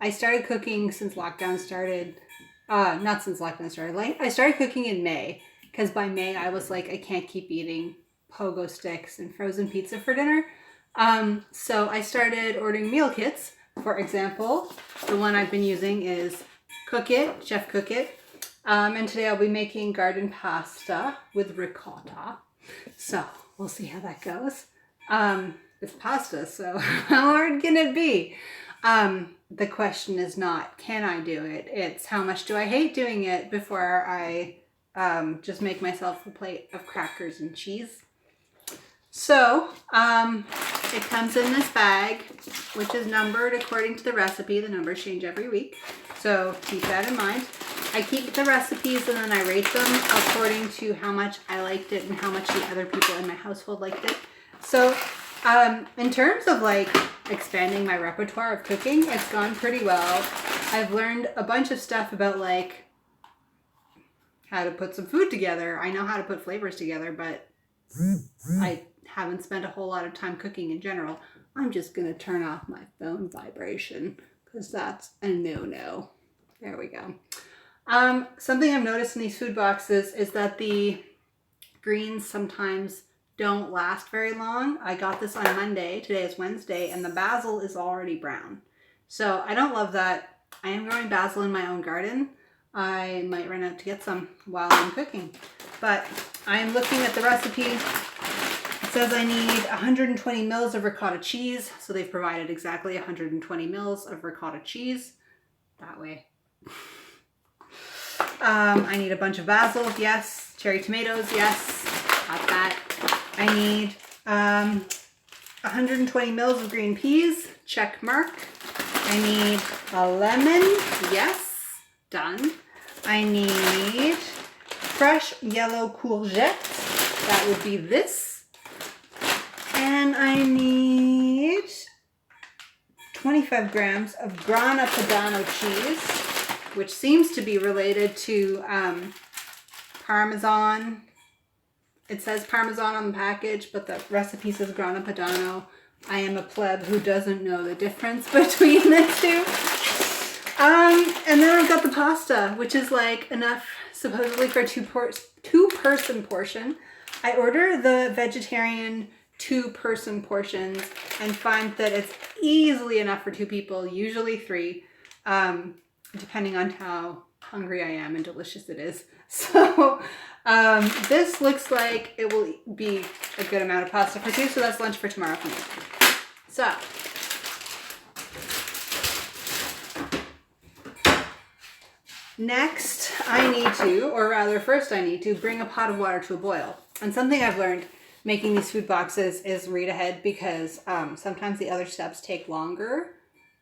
I started cooking since lockdown started. Not since lockdown started. Like, I started cooking in May because by May I was like, I can't keep eating pogo sticks and frozen pizza for dinner. So I started ordering meal kits. For example, the one I've been using is Cook It, Chef Cook It. And today I'll be making garden pasta with ricotta. So we'll see how that goes. It's pasta, so how hard can it be? The question is not, can I do it? It's how much do I hate doing it before I just make myself a plate of crackers and cheese. So, it comes in this bag, which is numbered according to the recipe. The numbers change every week, so keep that in mind. I keep the recipes and then I rate them according to how much I liked it and how much the other people in my household liked it. So, in terms of like expanding my repertoire of cooking, it's gone pretty well. I've learned a bunch of stuff about like how to put some food together. I know how to put flavors together, but I haven't spent a whole lot of time cooking in general. I'm just going to turn off my phone vibration because that's a no-no. There we go. Something I've noticed in these food boxes is that the greens sometimes don't last very long. I got this on Monday. Today is Wednesday, and the basil is already brown. So I don't love that. I am growing basil in my own garden. I might run out to get some while I'm cooking. But I am looking at the recipe. It says I need 120 mils of ricotta cheese. So they've provided exactly 120 mils of ricotta cheese. That way. I need a bunch of basil, yes. Cherry tomatoes, yes. Got that. I need 120 mils of green peas, check mark. I need a lemon, yes, done. I need fresh yellow courgette, that would be this. And I need 25 grams of Grana Padano cheese, which seems to be related to Parmesan. It says Parmesan on the package, but the recipe says Grana Padano. I am a pleb who doesn't know the difference between the two. And then I've got the pasta, which is like enough supposedly for a two-person portion. I order the vegetarian two-person portions and find that it's easily enough for two people, usually three, depending on how hungry I am and delicious it is. So this looks like it will be a good amount of pasta for two, so that's lunch for tomorrow for me. So next I need to, or rather first I need to, bring a pot of water to a boil. And something I've learned making these food boxes is read ahead, because sometimes the other steps take longer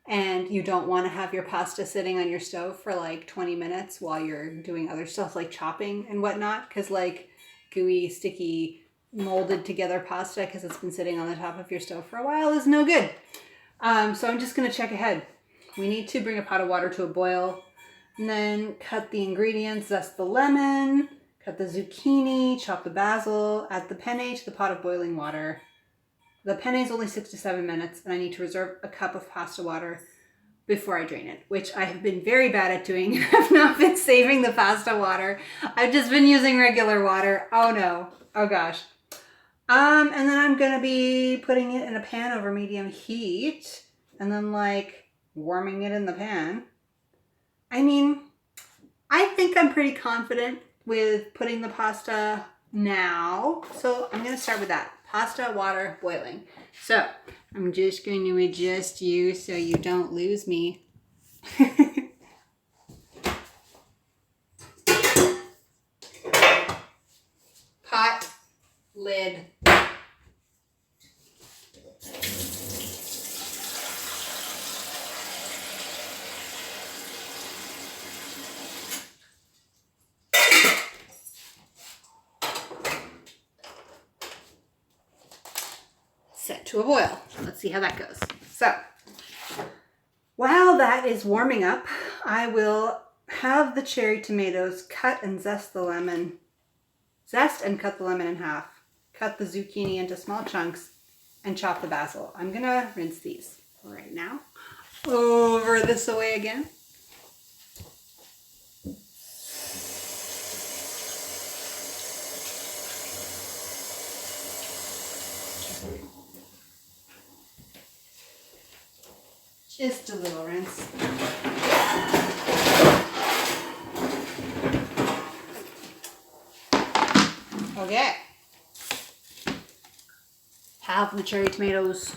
and you don't want to have your pasta sitting on your stove for like 20 minutes while you're doing other stuff like chopping and whatnot, because like gooey, sticky, molded together pasta because it's been sitting on the top of your stove for a while is no good. So I'm just going to check ahead. We need to bring a pot of water to a boil and then cut the ingredients, zest the lemon, cut the zucchini, chop the basil, add the penne to the pot of boiling water. The penne is only 6 to 7 minutes, and I need to reserve a cup of pasta water before I drain it, which I have been very bad at doing. I've not been saving the pasta water. I've just been using regular water. Oh no. Oh gosh. And then I'm going to be putting it in a pan over medium heat and then like warming it in the pan. I mean, I think I'm pretty confident with putting the pasta now. So I'm going to start with that. Pasta, water, boiling. So I'm just going to adjust you so you don't lose me. Pot, lid. Set to a boil. Let's see how that goes. So, while that is warming up, I will have the cherry tomatoes cut and zest the lemon. Zest and cut the lemon in half. Cut the zucchini into small chunks and chop the basil. I'm gonna rinse these right now. Over this away again. Just a little rinse. Okay. Half the cherry tomatoes.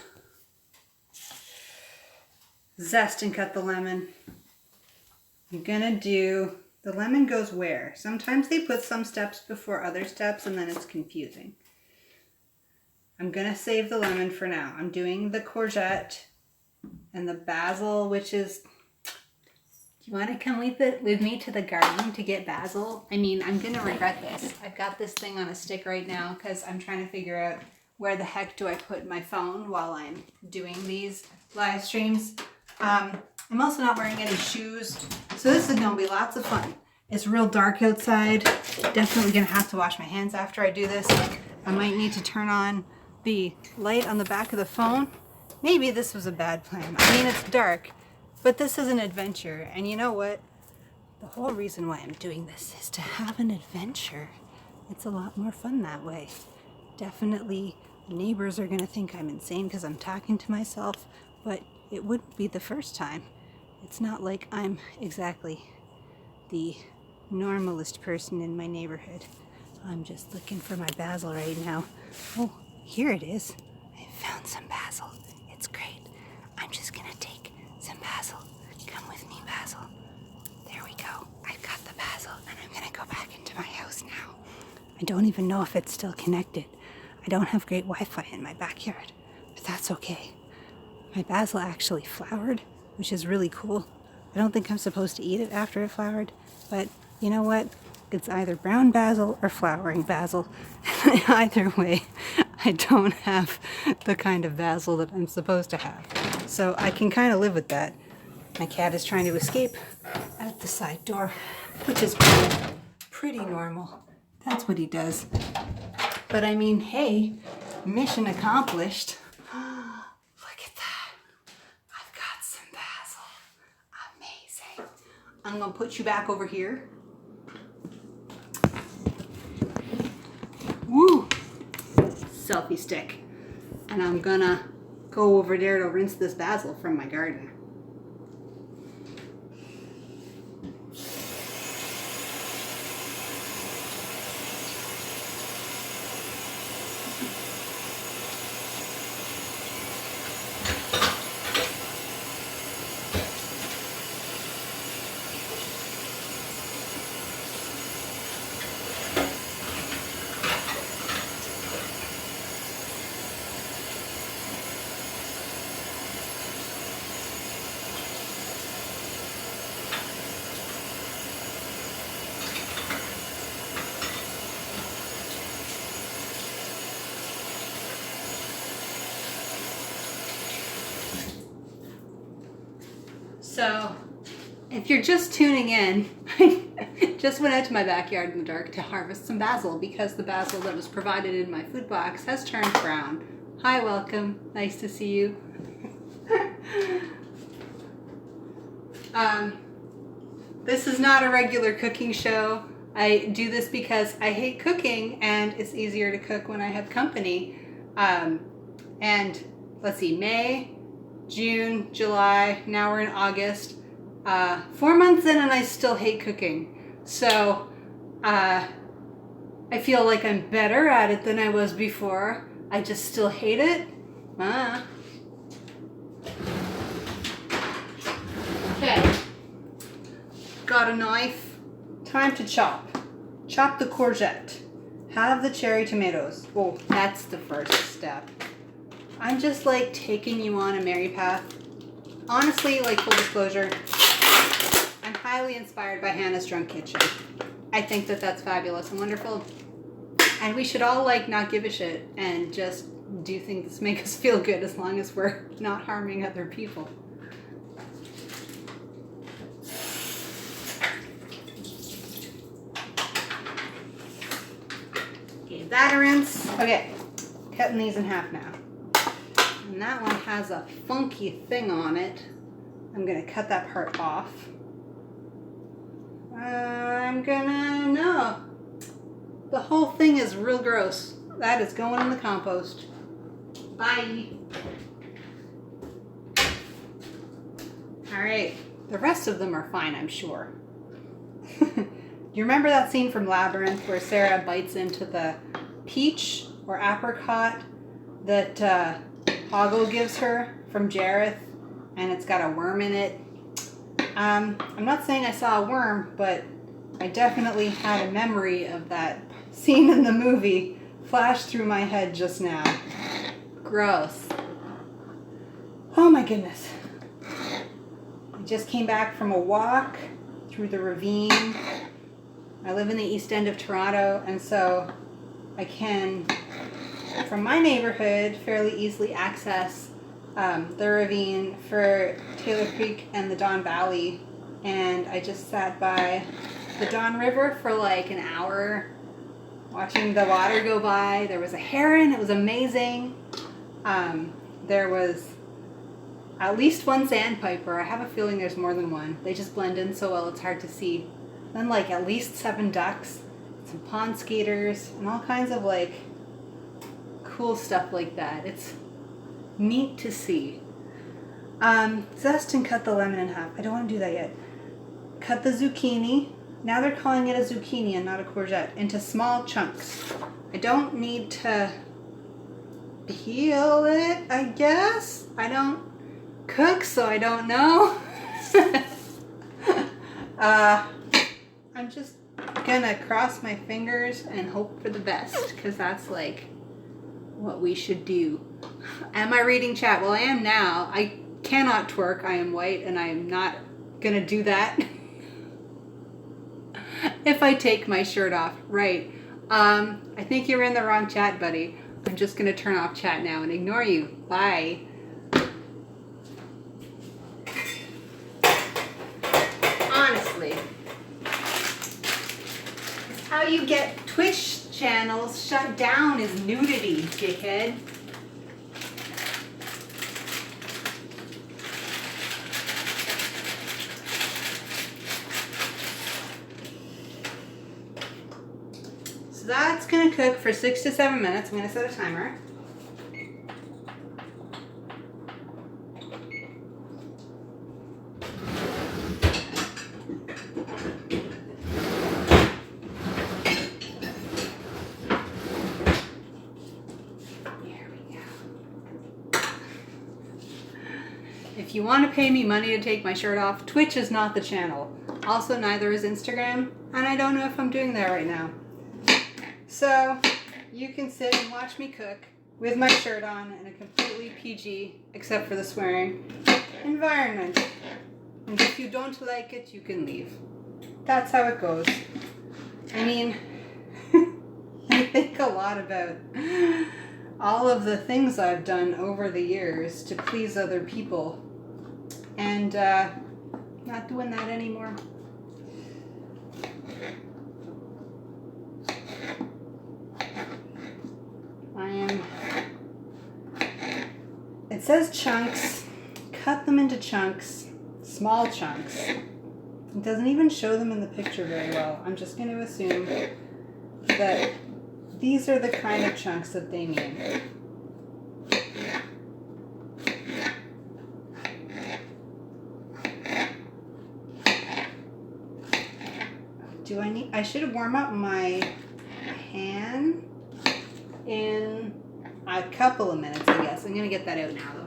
Zest and cut the lemon. I'm gonna do, the lemon goes where? Sometimes they put some steps before other steps and then it's confusing. I'm gonna save the lemon for now. I'm doing the courgette and the basil, which is, do you want to come with me to the garden to get basil? I mean, I'm gonna regret this. I've got this thing on a stick right now because I'm trying to figure out where the heck do I put my phone while I'm doing these live streams. I'm also not wearing any shoes, so this is gonna be lots of fun. It's real dark outside. Definitely gonna have to wash my hands after I do this. I might need to turn on the light on the back of the phone. Maybe this was a bad plan. I mean, it's dark, but this is an adventure. And you know what? The whole reason why I'm doing this is to have an adventure. It's a lot more fun that way. Definitely, neighbors are gonna think I'm insane because I'm talking to myself, but it wouldn't be the first time. It's not like I'm exactly the normalest person in my neighborhood. I'm just looking for my basil right now. Oh, here it is. I found some basil. It's great. I'm just gonna take some basil. Come with me, basil. There we go. I've got the basil and I'm gonna go back into my house now. I don't even know if it's still connected. I don't have great Wi-Fi in my backyard, but that's okay. My basil actually flowered, which is really cool. I don't think I'm supposed to eat it after it flowered, but you know what? It's either brown basil or flowering basil. Either way, I don't have the kind of basil that I'm supposed to have. So I can kind of live with that. My cat is trying to escape out the side door, which is pretty normal. That's what he does. But I mean, hey, mission accomplished. Look at that. I've got some basil. Amazing. I'm gonna put you back over here. Woo! Selfie stick. And I'm gonna go over there to rinse this basil from my garden. So, if you're just tuning in, I just went out to my backyard in the dark to harvest some basil because the basil that was provided in my food box has turned brown. Hi, welcome. Nice to see you. This is not a regular cooking show. I do this because I hate cooking and it's easier to cook when I have company. And let's see, May, June, July, now we're in August. 4 months in and I still hate cooking. So I feel like I'm better at it than I was before. I just still hate it. Okay, got a knife. Time to chop. Chop the courgette. Have the cherry tomatoes. Oh, that's the first step. I'm just like taking you on a merry path. Honestly, like full disclosure, I'm highly inspired by Hannah's Drunk Kitchen. I think that that's fabulous and wonderful. And we should all like not give a shit and just do things that make us feel good as long as we're not harming other people. Gave that a rinse. Okay, cutting these in half now. And that one has a funky thing on it. I'm gonna cut that part off. No. The whole thing is real gross. That is going in the compost. Bye. All right, the rest of them are fine, I'm sure. You remember that scene from Labyrinth where Sarah bites into the peach or apricot that Hoggle gives her from Jareth, and it's got a worm in it? I'm not saying I saw a worm, but I definitely had a memory of that scene in the movie flash through my head just now. Gross. Oh my goodness. I just came back from a walk through the ravine. I live in the East End of Toronto, and so I can, from my neighborhood, fairly easily access the ravine for Taylor Creek and the Don Valley. And I just sat by the Don River for like an hour watching the water go by. There was a heron. It was amazing. There was at least one sandpiper. I have a feeling there's more than one. They just blend in so well it's hard to see. Then like at least 7 ducks, some pond skaters, and all kinds of like cool stuff like that. It's neat to see. Zest and cut the lemon in half. I don't want to do that yet. Cut the zucchini. Now they're calling it a zucchini and not a courgette, into small chunks. I don't need to peel it, I guess. I don't cook, so I don't know. I'm just gonna cross my fingers and hope for the best, because that's like what we should do. Am I reading chat? Well, I am now. I cannot twerk. I am white, and I am not gonna do that. If I take my shirt off. Right. I think you're in the wrong chat, buddy. I'm just gonna turn off chat now and ignore you. Bye. Honestly, how you get Twitch channels shut down is nudity, dickhead. So that's gonna cook for 6 to 7 minutes. I'm gonna set a timer. If you want to pay me money to take my shirt off, Twitch is not the channel. Also, neither is Instagram, and I don't know if I'm doing that right now. So, you can sit and watch me cook with my shirt on in a completely PG, except for the swearing, environment. And if you don't like it, you can leave. That's how it goes. I mean, I think a lot about all of the things I've done over the years to please other people. And not doing that anymore. It says chunks. Cut them into chunks. Small chunks. It doesn't even show them in the picture very well. I'm just going to assume that these are the kind of chunks that they mean. I should warm up my pan in a couple of minutes, I guess. I'm going to get that out now, though.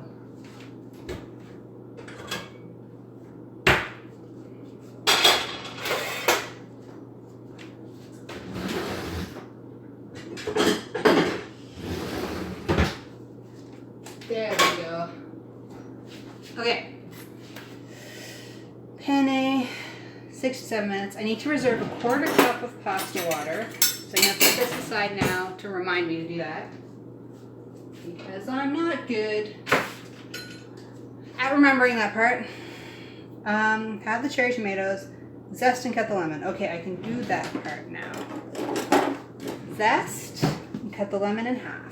There we go. Okay. Penne, 6 to 7 minutes. I need to reserve a 1/4 cup of pasta water. So I'm going to put this aside now to remind me to do that. Because I'm not good at remembering that part. Have the cherry tomatoes, zest and cut the lemon. Okay, I can do that part now. Zest and cut the lemon in half.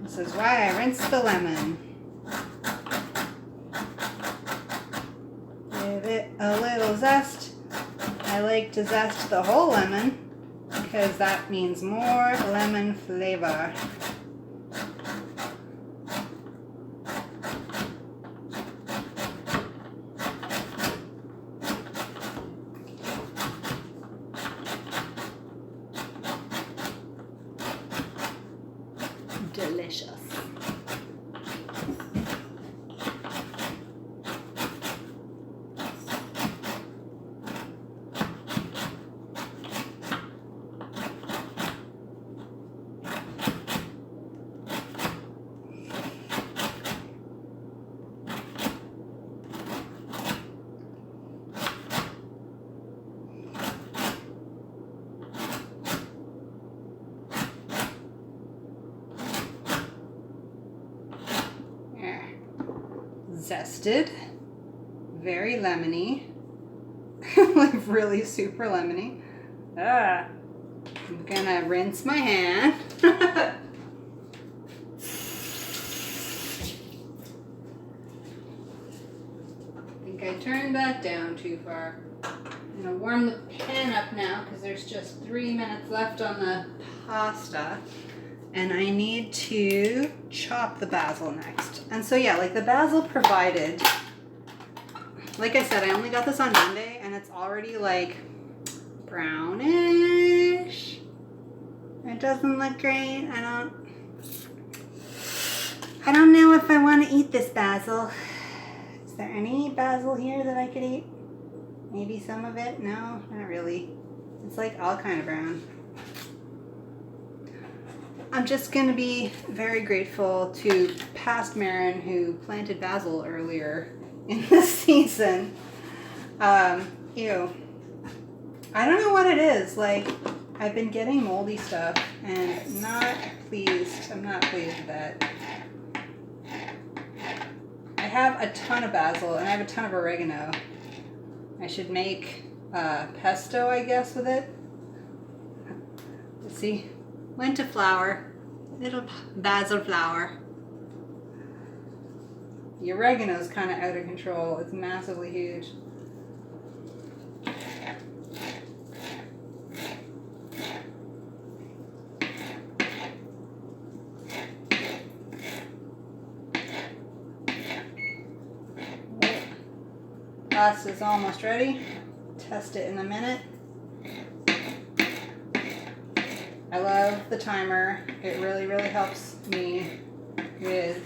This is why I rinse the lemon. it a little zest. I like to zest the whole lemon because that means more lemon flavor. Delicious. Zested, very lemony, like really super lemony. I'm gonna rinse my hand. I think I turned that down too far. I'm gonna warm the pan up now because there's just 3 minutes left on the pasta. And I need to chop the basil next. And so yeah, like the basil provided, like I said, I only got this on Monday and it's already like brownish. It doesn't look great. I don't know if I want to eat this basil. Is there any basil here that I could eat? Maybe some of it? No, not really. It's like all kind of brown. I'm just going to be very grateful to past Marin who planted basil earlier in the season. Ew. I don't know what it is. Like, I've been getting moldy stuff and I'm not pleased with that. I have a ton of basil and I have a ton of oregano. I should make pesto, I guess, with it. Let's see. Went to flour, little basil flour. The oregano is kind of out of control. It's massively huge. Pasta's almost ready. Test it in a minute. I love the timer. It really, really helps me with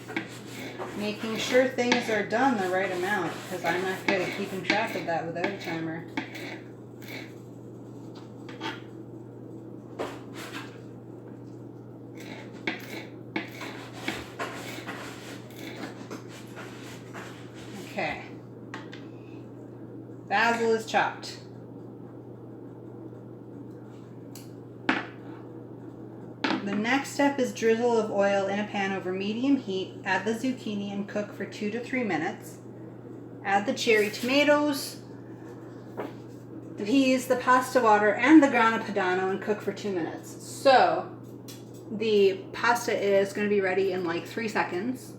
making sure things are done the right amount because I'm not good at keeping track of that without a timer. Okay. Basil is chopped. The next step is drizzle of oil in a pan over medium heat. Add the zucchini and cook for 2 to 3 minutes. Add the cherry tomatoes, the peas, the pasta water, and the grana padano and cook for 2 minutes. So the pasta is going to be ready in like 3 seconds.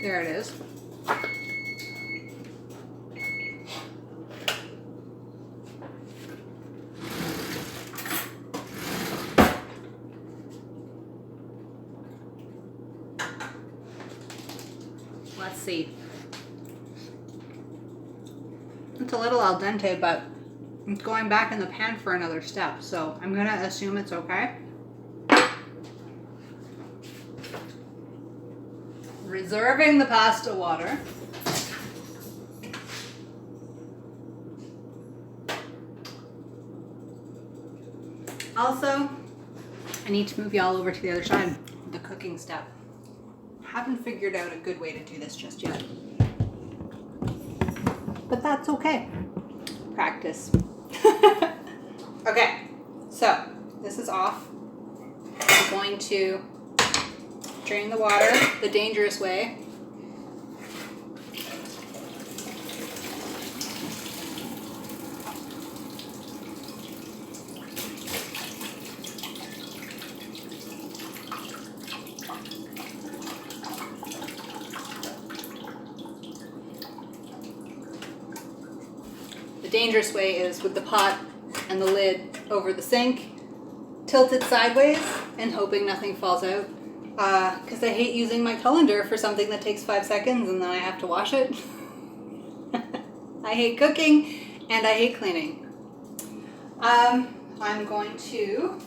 There it is. Let's see. It's a little al dente, but it's going back in the pan for another step, so I'm gonna assume it's okay. Reserving the pasta water. Also, I need to move y'all over to the other side, the cooking step. Haven't figured out a good way to do this just yet. But that's okay. Practice. Okay, so this is off. I'm going to drain the water the dangerous way. The dangerous way is with the pot and the lid over the sink, tilted sideways and hoping nothing falls out. Because I hate using my colander for something that takes 5 seconds and then I have to wash it. I hate cooking and I hate cleaning. I'm going to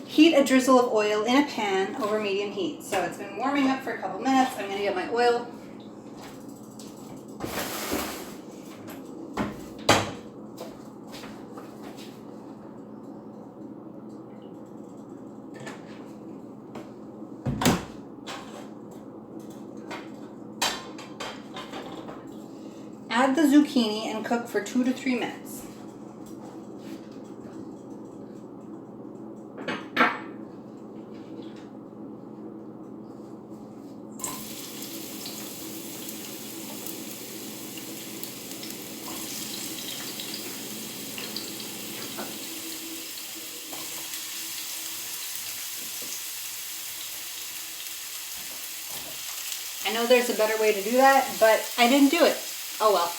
heat a drizzle of oil in a pan over medium heat. So it's been warming up for a couple minutes. I'm going to get my oil. Add the zucchini and cook for 2 to 3 minutes. I know there's a better way to do that, but I didn't do it. Oh well.